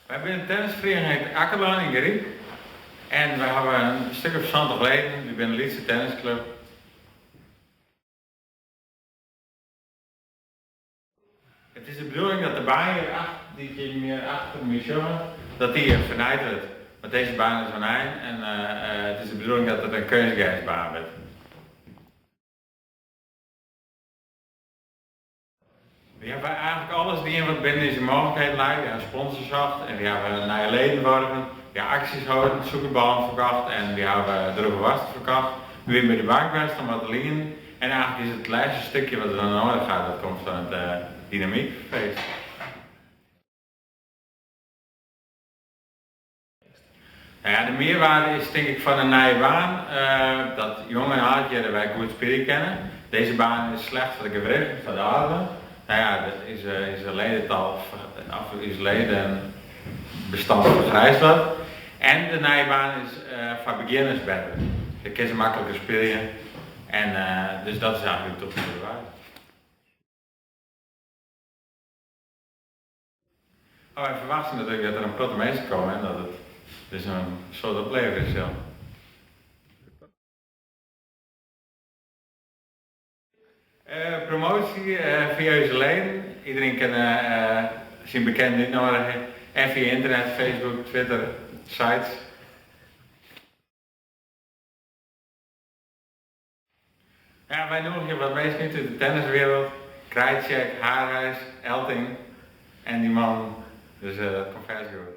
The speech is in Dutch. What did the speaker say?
We hebben een tennisvereniging heet Akkerlân in Griek. En we hebben een stuk of 20 leden, we zijn een Lietse tennisclub. Het is de bedoeling dat de baan die je meer achter moet zorgen, dat die vernaaid wordt. Want deze baan is onheim en het is de bedoeling dat het een kunstgrijsbaan wordt. We hebben eigenlijk alles die wat binnen deze mogelijkheden lijkt. We hebben sponsors gehad en die hebben naar je leden worden. Die acties houden, zoekerballen verkocht en die hebben droge was verkocht. We hebben bij de bank best om wat te lenen. En eigenlijk is het laatste stukje wat er dan nodig gaat, dat komt van het dynamiekfeest. Nou ja, de meerwaarde is denk ik van een nieuwe baan, dat jonge en ouderen wij goed spelen kennen. Deze baan is slecht voor de gewricht, voor de ouderen. Nou ja, dat is een ledental, is ledenbestand vergrijsd wat. En de nieuwe baan is voor beginners beter. Je kan ze makkelijker spelen en dus dat is eigenlijk toch de waarde. Oh, wij verwachten natuurlijk dat er een protomeester komen en dat het dus een soort oplevering is. Promotie via je leden. Iedereen kan zijn bekend niet nodig en via internet, Facebook, Twitter, sites. Ja, wij noemen hier wat mensen uit de tenniswereld. Krajicek, Haarhuis, Elting en die man. Dus dat komt verder goed.